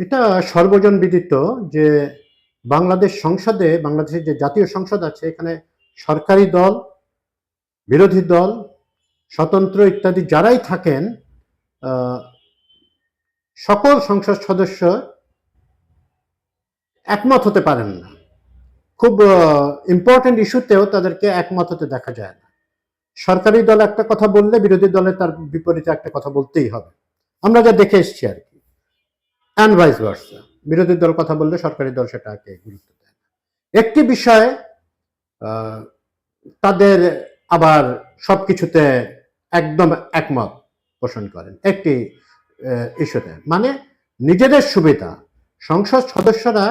এটা সর্বজন বিদিত যে বাংলাদেশ সংসদে, বাংলাদেশের যে জাতীয় সংসদ আছে, এখানে সরকারি দল, বিরোধী দল, স্বতন্ত্র ইত্যাদি যারাই থাকেন, সকল সংসদ সদস্য একমত হতে পারেন না। খুব ইম্পর্টেন্ট ইস্যুতেও তাদেরকে একমত হতে দেখা যায় না। সরকারি দল একটা কথা বললে বিরোধী দলে তার বিপরীতে একটা কথা বলতেই হবে। আমরা যা দেখে এসছি আর কি, অ্যান্ড ভাইস ভার্সা। বিরোধী দল কথা বললে সরকারি দল সেটাকে গুরুত্ব দেয় না। একটি বিষয়ে তাদের আবার সবকিছুতে একদম একমত পোষণ করেন, একটি ইস্যুতে, মানে নিজেদের সুবিধা। সংসদ সদস্যরা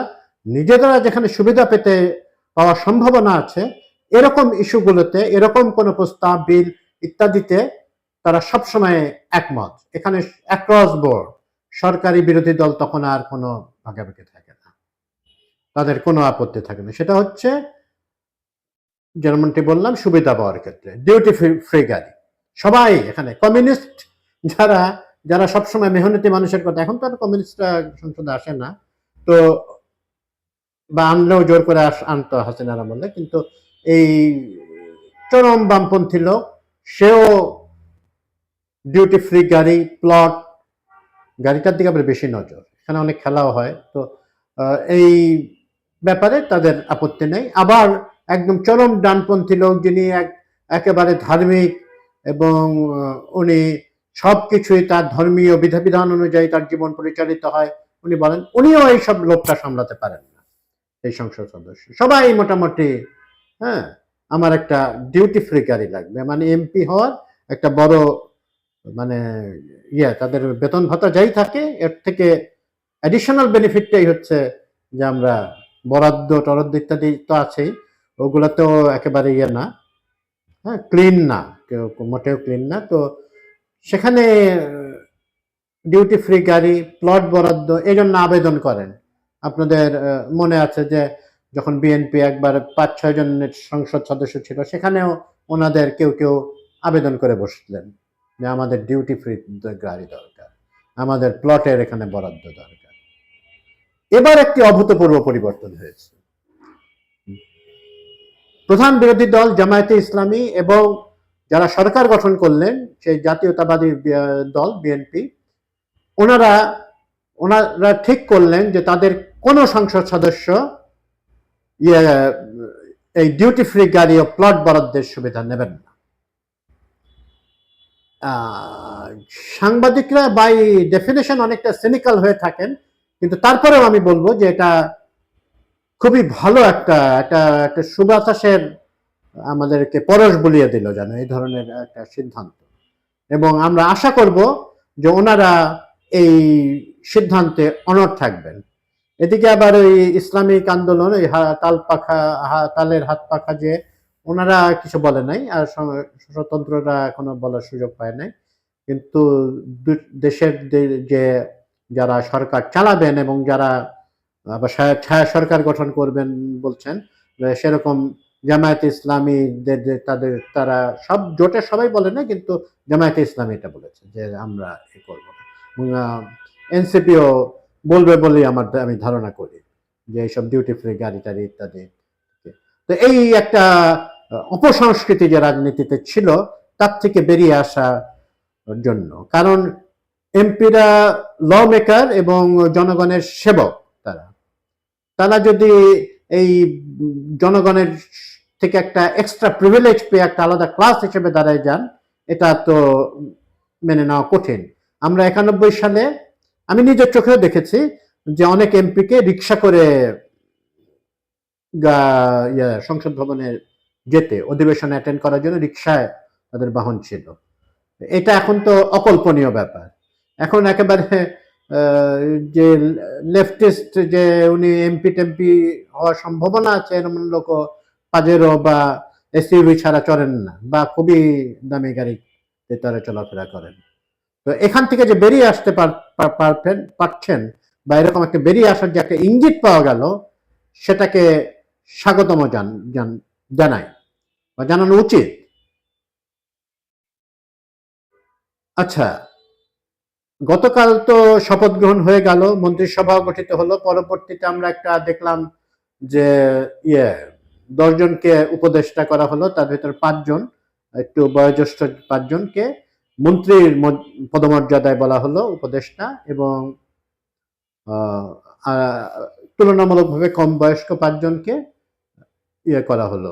নিজেরা যেখানে সুবিধা পেতে পাওয়ার সম্ভাবনা আছে এরকম ইস্যুগুলোতে, এরকম কোনো প্রস্তাব, বিল ইত্যাদিতে তারা সবসময় একমত। এখানে অ্যাক্রস বোর্ড সরকারি বিরোধী দল তখন আর কোনো ভাগাভাগি থাকে না, তাদের কোনো আপত্তি থাকে না। সেটা হচ্ছে যেমনটি বললাম, সুবিধা পাওয়ার ক্ষেত্রে ডিউটি ফ্রি গাড়ি। সবাই এখানে কমিউনিস্ট যারা যারা সবসময় মেহনতি মানুষের কথা, এখন তো আর কমিউনিস্টরা সংসদে আসে না, তো বা আনলেও জোর করে আনতো হাসিনার আমলে, কিন্তু এই চরম বামপন্থী লোক সেও ডিউটি ফ্রি গাড়ি, প্লট গাড়িটার দিকে আবার বেশি নজর, এখানে অনেক খেলাও হয়। তো এই ব্যাপারে তাদের আপত্তি নেই। আবার একদম চরম ডানপন্থী লোক, যিনি একেবারে ধার্মিক এবং উনি সবকিছুই তার ধর্মীয় বিধিবিধান অনুযায়ী তার জীবন পরিচালিত হয়, উনি বলেন উনিও এইসব লোকটা সামলাতে পারেন না। এই সংসদ সদস্য সবাই মোটামুটি, হ্যাঁ, আমার একটা ডিউটি ফ্রি গাড়ি লাগবে, মানে এমপি হওয়ার একটা বড়, মানে তাদের বেতন ভাতা যাই থাকে এর থেকে অ্যাডিশনাল বেনিফিটটাই হচ্ছে যে আমরা বরাদ্দ টরাদ্দ ইত্যাদি তো আছেই, ওগুলোতেও একেবারে না, হ্যাঁ, ক্লিন না, কেউ মোটেও ক্লিন না। তো সেখানে ডিউটি ফ্রি গাড়ি, প্লট বরাদ্দ এই জন্য আবেদন করেন। আপনাদের মনে আছে যে যখন বিএনপি একবার ৫-৬ জনের সংসদ সদস্য ছিল, সেখানেও ওনাদের কেউ কেউ আবেদন করে বসলেন যে আমাদের ডিউটি ফ্রি গাড়ি দরকার, আমাদের প্লটের এখানে বরাদ্দ দরকার। এবার একটি অভূতপূর্ব পরিবর্তন হয়েছে। প্রধান বিরোধী দল জামায়াতে ইসলামী এবং যারা সরকার গঠন করলেন সেই জাতীয়তাবাদী দল বিএনপি, ওনারা ঠিক করলেন যে তাদের কোনো সংসদ সদস্য এই ডিউটি ফ্রি গাড়ি ও প্লট বরাদ্দের সুবিধা নেবেন না। সাংবাদিকরা বাই ডেফিনেশন অনেকটা সিনিক্যাল হয়ে থাকেন, কিন্তু তারপরেও আমি বলবো যে এটা খুবই ভালো একটা একটা একটা সুবাতাসের আমাদেরকে পরশ বলিয়ে দিল যেন এই ধরনের একটা সিদ্ধান্ত, এবং আমরা আশা করব যে ওনারা এই সিদ্ধান্তে অনড় থাকবেন। এদিকে আবার ওই ইসলামিক আন্দোলন, ওই তালের হাত পাখা, যে ওনারা কিছু বলে নাই, আর স্বতন্ত্ররা এখনো বলার সুযোগ পায় নাই, কিন্তু দেশের যে যারা সরকার চালাবেন এবং যারা আবার ছায়া সরকার গঠন করবেন বলছেন, সেরকম জামায়াতে ইসলামী তারা সব জোটের সবাই বলে না, কিন্তু জামায়াতে ইসলামী এটা বলেছে যে আমরা এ করবো না। এনসিপিও বলবে বলেই আমি ধারণা করি যে এইসব ডিউটি ফ্রি গাড়ি টাড়ি ইত্যাদি। তো এই একটা অপসংস্কৃতি যে রাজনীতিতে ছিল তার থেকে বেরিয়ে আসা জন্য, কারণ এমপিরা ল মেকার এবং জনগণের সেবক, তারা তারা যদি এই জনগণের থেকে একটা এক্সট্রা প্রিভিলেজ পেয়ে একটা আলাদা ক্লাস হিসেবে দাঁড়ায় যান, এটা তো মেনে নেওয়া কঠিন। আমরা ৯১ সালে আমি নিজের চোখেও দেখেছি যে অনেক এমপিকে রিক্সা করে সংসদ ভবনে যেতে, অধিবেশন অ্যাটেন্ড করার জন্য রিক্সায় তাদের বাহন ছিল। এটা এখন তো অকল্পনীয় ব্যাপার। এখন একেবারে যে লেফটিস্ট যে উনি এমপি টেমপি হওয়ার সম্ভাবনা আছে এরকম লোক পাজেরো বা এসইউভি ছাড়া চড়েন না, বা খুবই দামি গাড়িতে তারা চলাফেরা করেন। তো এখান থেকে যে বেরিয়ে আসতে পারছেন, বা এরকম একটা বেরিয়ে আসার যে একটা ইঙ্গিত পাওয়া গেল, সেটাকে স্বাগতম জানাই বা জানানো উচিত। আচ্ছা, গতকাল তো শপথ গ্রহণ হয়ে গেল, মন্ত্রিসভা গঠিত হলো। পরবর্তীতে আমরা একটা দেখলাম যে 10 জনকে উপদেষ্টা করা হলো, তার ভিতরে 5 জন একটু বয়োজ্যেষ্ঠ, 5 জনকে মন্ত্রীর পদমর্যাদায় বলা হলো উপদেষ্টা, এবং তুলনামূলকভাবে কম বয়স্ক 5 জনকে করা হলো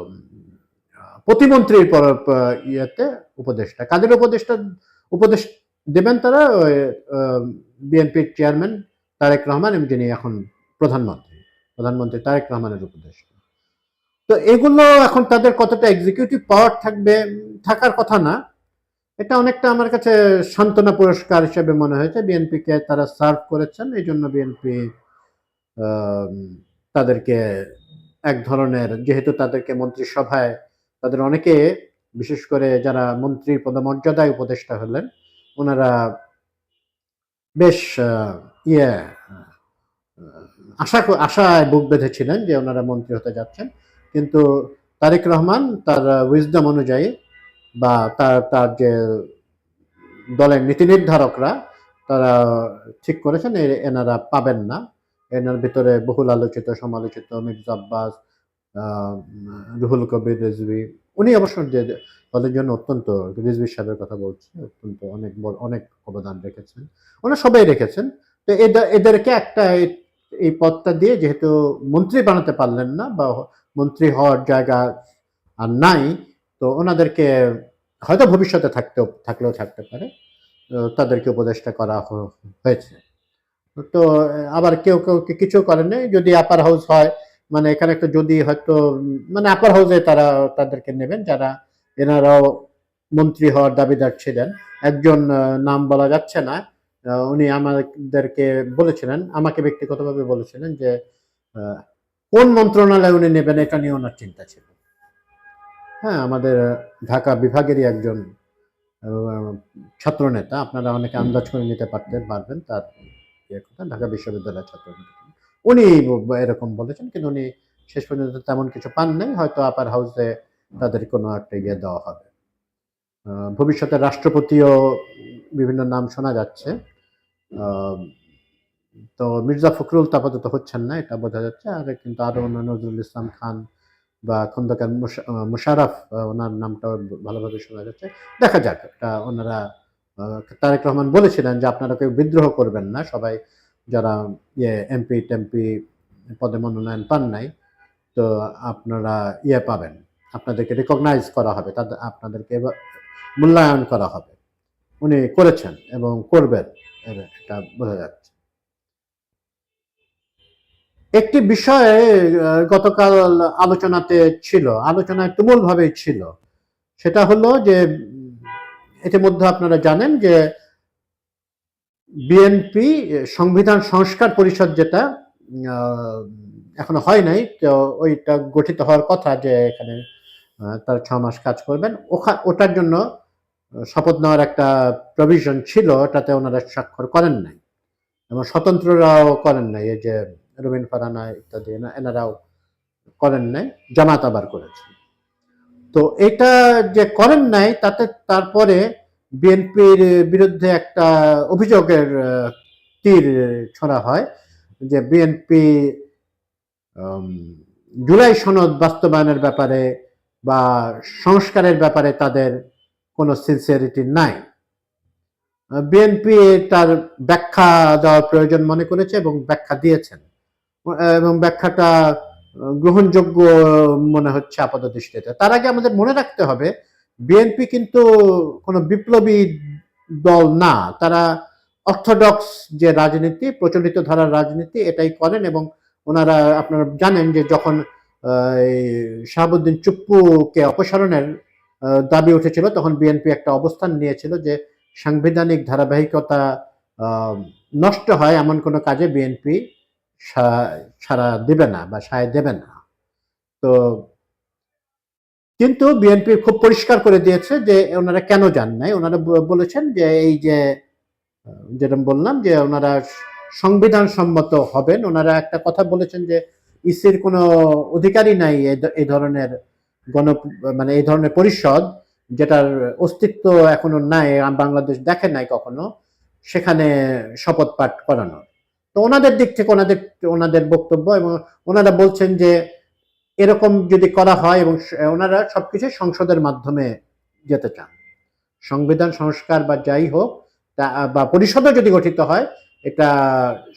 প্রতিমন্ত্রীর ইয়েতে উপদেষ্টা। কাদের উপদেশ দেবেন তারা? বিএনপির চেয়ারম্যান তারেক রহমান, যিনি এখন প্রধানমন্ত্রী তারেক রহমানের উপদেষ্টা। তো এগুলো এখন তাদের কতটা এক্সিকিউটিভ পাওয়ার থাকবে, থাকার কথা না। এটা অনেকটা আমার কাছে সান্ত্বনা পুরস্কার হিসেবে মনে হয়েছে। বিএনপিকে তারা সার্ভ করেছেন, এই জন্য বিএনপি তাদেরকে এক ধরনের, যেহেতু তাদেরকে মন্ত্রিসভায় তাদের অনেকে, বিশেষ করে যারা মন্ত্রীর পদমর্যাদায় উপদেষ্টা হলেন, ওনারা বেশ আশায় বুক বেঁধেছিলেন যে ওনারা মন্ত্রী হতে যাচ্ছেন। কিন্তু তারেক রহমান তার উইজডম অনুযায়ী, বা তার যে দলের নীতি নির্ধারকরা, তারা ঠিক করেছেন এনারা পাবেন না। এনার ভিতরে বহুল আলোচিত সমালোচিত মির্জা আব্বাস, রুহুল কবির রিজভী, উনি অবশ্য যে দলের জন্য অত্যন্ত, রিজভী সাহেবের কথা বলছি, অত্যন্ত অনেক অবদান রেখেছেন, ওনারা সবাই রেখেছেন। তো এদেরকে একটা এই পদটা দিয়ে, যেহেতু মন্ত্রী বানাতে পারলেন না বা মন্ত্রী হওয়ার জায়গা আর নাই, তো ওনাদেরকে হয়তো ভবিষ্যতে থাকলেও থাকতে পারে, তাদেরকে উপদেষ্টা করা হয়েছে। তো আবার কেউ কিছু করেন নাই। যদি আপার হাউস হয়, মানে এখানে একটা যদি হয়তো, মানে আপার হাউসে তারা তাদেরকে নেবেন যারা এনারাও মন্ত্রী হওয়ার দাবিদার ছিলেন। একজন নাম বলা যাচ্ছে না, উনি আমাদেরকে বলেছিলেন, আমাকে ব্যক্তিগতভাবে বলেছিলেন যে কোন মন্ত্রণালয় উনি নেবেন এটা নিয়ে ওনার চিন্তা ছিল। হ্যাঁ, আমাদের ঢাকা বিভাগেরই একজন ছাত্র নেতা, আপনারা অনেকে আন্দাজ করে নিতে পারবেন তার কথা, ঢাকা বিশ্ববিদ্যালয়ের ছাত্র নেতা। উনি এরকম বলেছেন, কিন্তু উনি শেষ পর্যন্ত তেমন কিছু পান নাই। হয়তো আপার হাউসে তাদের কোনো একটা দেওয়া হবে। ভবিষ্যতে রাষ্ট্রপতিও বিভিন্ন নাম শোনা যাচ্ছে। তো মির্জা ফখরুল আপাতত হচ্ছেন না, এটা বোঝা যাচ্ছে। আর কিন্তু আরো নজরুল ইসলাম খান বা খন্দকার মুশারফ, ওনার নামটাও ভালোভাবে শোনা যাচ্ছে। দেখা যাক, এটা ওনারা, তারেক রহমান বলেছিলেন যে আপনারা কেউ বিদ্রোহ করবেন না, সবাই যারা এমপি টেমপি পদে মনোনয়ন পান নাই, তো আপনারা পাবেন, আপনাদেরকে রিকগনাইজ করা হবে, আপনাদেরকে মূল্যায়ন করা হবে। উনি করেছেন এবং করবেন, এটা বোঝা যাচ্ছে। একটি বিষয়ে গতকাল আলোচনায় তুমুল ভাবে ছিল, সেটা হলো যে ইতিমধ্যে আপনারা জানেন যে বিএনপি সংবিধান সংস্কার পরিষদ, যেটা এখনো হয় নাই, তো ওইটা গঠিত হওয়ার কথা, যে এখানে তার 6 মাস কাজ করবেন, ওটার জন্য শপথ নেওয়ার একটা প্রভিশন ছিল, ওটাতে ওনারা স্বাক্ষর করেন নাই, এবং স্বতন্ত্ররাও করেন নাই। এই যে রুমিন ফারহানা ইত্যাদি, এনারাও করেন নাই, জামাত আবার করেছে। তো এটা যে করেন নাই, তাতে তারপরে বিএনপির বিরুদ্ধে একটা অভিযোগের তীর ছোড়া হয় যে বিএনপি জুলাই সনদ বাস্তবায়নের ব্যাপারে বা সংস্কারের ব্যাপারে তাদের কোনো সিনসিয়ারিটি নাই। বিএনপি তার ব্যাখ্যা দেওয়ার প্রয়োজন মনে করেছে এবং ব্যাখ্যা দিয়েছেন, এবং ব্যাখ্যাটা গ্রহণযোগ্য মনে হচ্ছে আপাত দৃষ্টিতে। তার আগে আমাদের মনে রাখতে হবে, বিএনপি কিন্তু কোনো বিপ্লবী দল না, তারা অর্থোডক্স যে রাজনীতি, প্রচলিত ধারার রাজনীতি, এটাই করেন। এবং ওনারা, আপনারা জানেন যে যখন শাহাবুদ্দিন চুপ্পুকে অপসারণের দাবি উঠেছিল, তখন বিএনপি একটা অবস্থান নিয়েছিল যে সাংবিধানিক ধারাবাহিকতা নষ্ট হয় এমন কোনো কাজে বিএনপি সাড়া দেবে না বা সায় দেবে না। তো কিন্তু বিএনপি খুব পরিষ্কার করে দিয়েছে যে ওনারা কেন যান নাই। ওনারা বলেছেন যে এই যে, যেরকম বললাম, যে ওনারা সংবিধান সম্মত হবেন। ওনারা একটা কথা বলেছেন যে ইসির কোনো অধিকারই নাই এই ধরনের মানে এই ধরনের পরিষদ, যেটার অস্তিত্ব এখনো নাই, বাংলাদেশ দেখে নাই কখনো, সেখানে শপথ পাঠ করানোর। তো ওনাদের দিক থেকে ওনাদের বক্তব্য, এবং ওনারা বলছেন যে এরকম যদি করা হয়, এবং ওনারা সবকিছু সংসদের মাধ্যমে যেতে চান, সংবিধান সংস্কার বা যাই হোক, বা পরিষদও যদি গঠিত হয়, এটা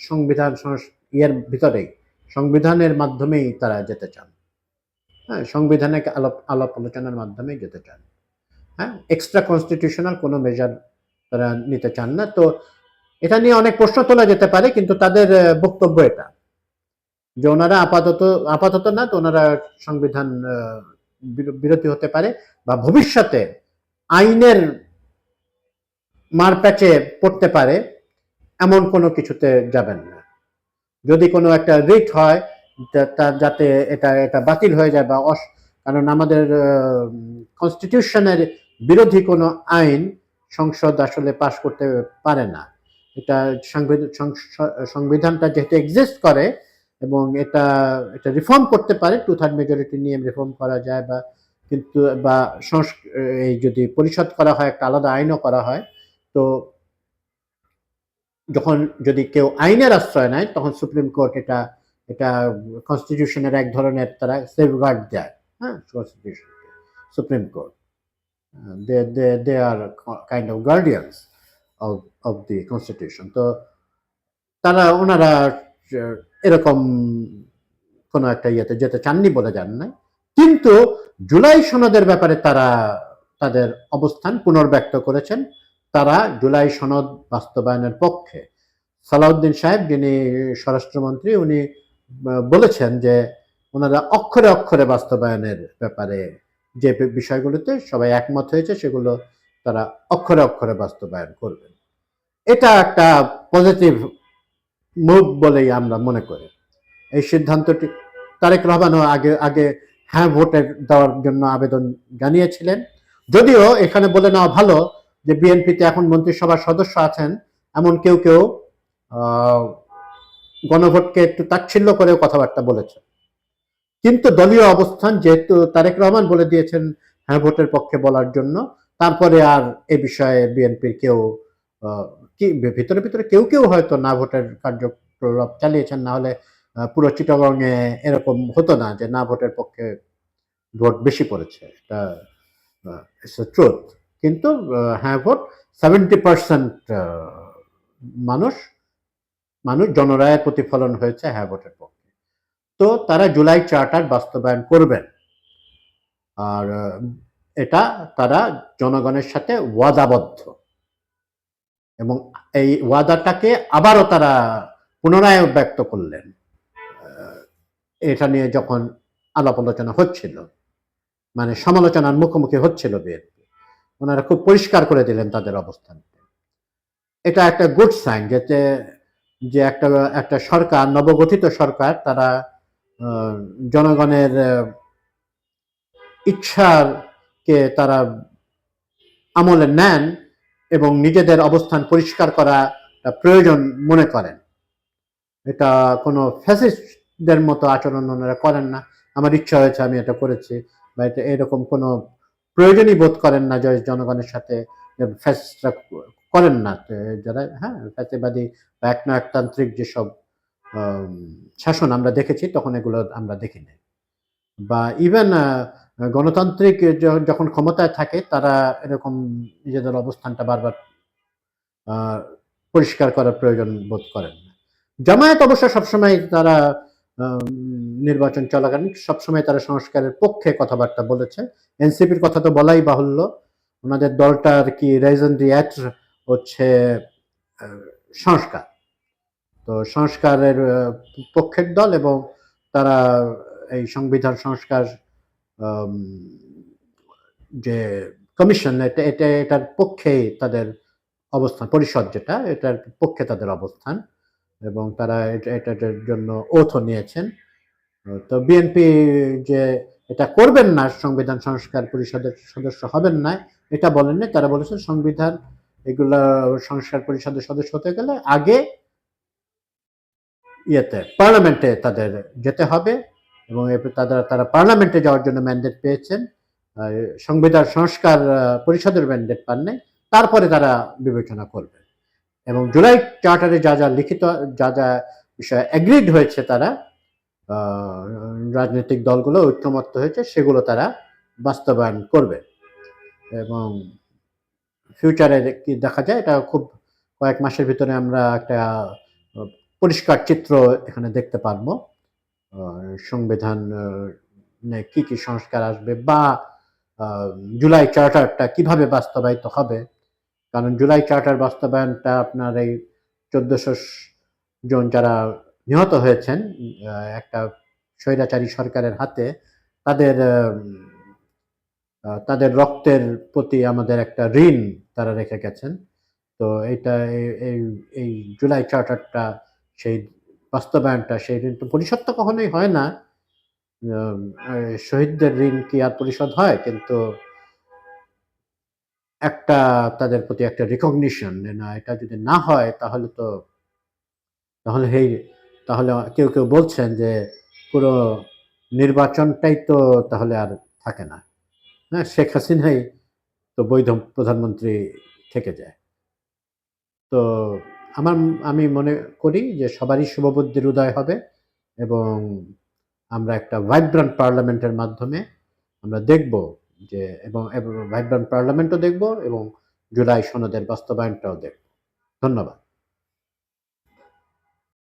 সংবিধান ইয়ের ভিতরেই, সংবিধানের মাধ্যমেই তারা যেতে চান। হ্যাঁ, সংবিধানে আলাপ আলোচনার মাধ্যমেই যেতে চান। হ্যাঁ, এক্সট্রা কনস্টিটিউশনাল কোনো মেজার তারা নিতে চান না। তো এটা নিয়ে অনেক প্রশ্ন তোলা যেতে পারে, কিন্তু তাদের বক্তব্য এটা যে ওনারা আপাতত না, তো ওনারা সংবিধান বিরোধী হতে পারে, বা ভবিষ্যতে আইনের মারপ্যাচে পড়তে পারে, এমন কোনো কিছুতে যাবেন না। যদি কোনো একটা রিট হয়, যাতে এটা বাতিল হয়ে যায়, বা কারণ আমাদের কনস্টিটিউশনের বিরোধী কোনো আইন সংসদ আসলে পাশ করতে পারে না। এটা সংবিধানটা যেহেতু এক্সিস্ট করে, এবং এটা রিফর্ম করতে পারে, 2/3 মেজরিটি নিয়ে রিফর্ম করা যায়, বা কিন্তু এই যদি পরিষদ করা হয়, একটা আলাদা আইনও করা হয়, তো যখন যদি কেউ আইনের আশ্রয় নেয়, তখন সুপ্রিম কোর্ট এটা কনস্টিটিউশনের এক ধরনের তারা সেফগার্ড দেয়। হ্যাঁ, constitution, supreme court, they are kind of guardians of the constitution. তো ওনারা এরকম কোনো একটা ইয়েতে যেতে চাননি বলে যান নাই, কিন্তু জুলাই সনদের ব্যাপারে তারা তাদের অবস্থান পুনর্ব্যক্ত করেছেন। তারা জুলাই সনদ বাস্তবায়নের পক্ষে। সালাউদ্দিন সাহেব, যিনি স্বরাষ্ট্রমন্ত্রী, উনি বলেছেন যে ওনারা অক্ষরে অক্ষরে বাস্তবায়নের ব্যাপারে যে বিষয়গুলোতে সবাই একমত হয়েছে, সেগুলো তারা অক্ষরে অক্ষরে বাস্তবায়ন করবেন। এটা একটা পজিটিভ মুভ বলেই আমরা মনে করি। এই সিদ্ধান্তটি তারেক রহমানও আগে হ্যাঁ ভোটে দেওয়ার জন্য আবেদন জানিয়েছিলেন। যদিও এখানে বলে নেওয়া ভালো যে বিএনপিতে এখন মন্ত্রিসভার সদস্য আছেন এমন কেউ গণভোটকে একটু তাচ্ছিল্য করে কথাবার্তা বলেছে, কিন্তু দলীয় অবস্থান যেহেতু তারেক রহমান বলে দিয়েছেন হ্যাঁ ভোটের পক্ষে বলার জন্য, তারপরে আর এ বিষয়ে বিএনপির কেউ কি ভিতরে ভিতরে কেউ হয়তো না ভোটের কার্যকলাপ চালিয়েছেন, না হলে পুরো চিটাগংয়ে এরকম হতো না যে না ভোটের পক্ষে ভোট বেশি পড়েছে। এটা ট্রুথ। কিন্তু হ্যাঁ ভোট 70% মানুষ জনরায়ের প্রতিফলন হয়েছে হ্যাঁ ভোটের পক্ষে। তো তারা জুলাই চার্টার বাস্তবায়ন করবেন, আর এটা তারা জনগণের সাথে ওয়াদাবদ্ধ, এবং এই ওয়াদাটাকে আবারও তারা পুনরায় ব্যক্ত করলেন এটা নিয়ে যখন আলাপ আলোচনা হচ্ছিল, মানে সমালোচনার মুখোমুখি হচ্ছিল বিএনপি। ওনারা খুব পরিষ্কার করে দিলেন তাদের অবস্থান। এটা একটা গুড সাইন, যে একটা সরকার, নবগঠিত সরকার, তারা জনগণের ইচ্ছাকে তারা আমলে নেন এবং নিজেদের অবস্থান পরিষ্কার করা প্রয়োজন মনে করেন। এটা কোনো ফ্যাসিস্টদের মতো আচরণ ওনারা করেন না, আমার ইচ্ছা হয়েছে আমি এটা করেছি, বা এটা এরকম কোনো প্রয়োজনই বোধ করেন না যে জনগণের সাথে ফ্যাসিস্টরা করেন না, যারা হ্যাঁ ফ্যাসিবাদী বা একনায়কতান্ত্রিক যেসব শাসন আমরা দেখেছি, তখন এগুলো আমরা দেখি নাই। বা ইভেন গণতান্ত্রিক যখন ক্ষমতায় থাকে, তারা এরকম নিজেদের অবস্থানটা বারবার পরিষ্কার করার প্রয়োজন বোধ করেন না। জামায়াত অবশ্য সবসময় তারা নির্বাচন চলাকালীন সবসময় তারা সংস্কারের পক্ষে কথাবার্তা বলেছে। এনসিপির কথা তো বলাই বাহুল্য, ওনাদের দলটার কি রেজন দিয়েট্র হচ্ছে সংস্কার, তো সংস্কারের পক্ষের দল, এবং তারা এই সংবিধান সংস্কার যে কমিশন, এটার পক্ষে তাদের অবস্থান, পরিষদ যেটা, এটার পক্ষে তাদের অবস্থান, এবং তারা এটার জন্য ওথও নিয়েছেন। তো বিএনপি যে এটা করবেন না, সংবিধান সংস্কার পরিষদের সদস্য হবেন না, এটা বলেন না। তারা বলেছেন সংবিধান এগুলা সংস্কার পরিষদের সদস্য হতে গেলে আগে পার্লামেন্টে তাদের যেতে হবে, এবং তারা পার্লামেন্টে যাওয়ার জন্য ম্যান্ডেট পেয়েছেন, সংবিধান সংস্কার পরিষদের ম্যান্ডেট পান নাই, তারপরে তারা বিবেচনা করবে। এবং জুলাই চার্টারে যা যা লিখিত যা যা বিষয় এগ্রিড হয়েছে তারা রাজনৈতিক দলগুলো ঐক্যমত্য হয়েছে সেগুলো তারা বাস্তবায়ন করবে এবং ফিউচারে কি দেখা যায় এটা খুব কয়েক মাসের ভিতরে আমরা একটা পরিষ্কার চিত্র এখানে দেখতে পারবো সংবিধান কি কি সংস্কার আসবে বা জুলাই চার্টারটা কিভাবে বাস্তবায়িত হবে কারণ জুলাই চার্টার বাস্তবায়নটা আপনার এই 1400 জন যারা নিহত হয়েছেন একটা স্বৈরাচারী সরকারের হাতে তাদের তাদের রক্তের প্রতি আমাদের একটা ঋণ তারা রেখে গেছেন তো এইটা এই জুলাই চার্টারটা সেই বাস্তবায়নটা সেই ঋণ তো পরিশোধ তো কখনোই হয় না শহীদদের ঋণ কি আর পরিশোধ হয় কিন্তু একটা তাদের প্রতি একটা রিকগনিশন না এটা যদি না হয় তাহলে তো তাহলে তাহলে কেউ কেউ বলছেন যে পুরো নির্বাচনটাই তো তাহলে আর থাকে না হ্যাঁ শেখ হাসিনাই তো বৈধ প্রধানমন্ত্রী থেকে যায় তো আমি মনে করি যে সবারই শুভবুদ্ধির উদয় হবে এবং আমরা একটা ভাইব্রান্ট পার্লামেন্টের মাধ্যমে আমরা দেখব যে এবং ভাইব্রান্ট পার্লামেন্টও দেখব এবং জুলাই সনদের বাস্তবায়নটাও দেখব ধন্যবাদ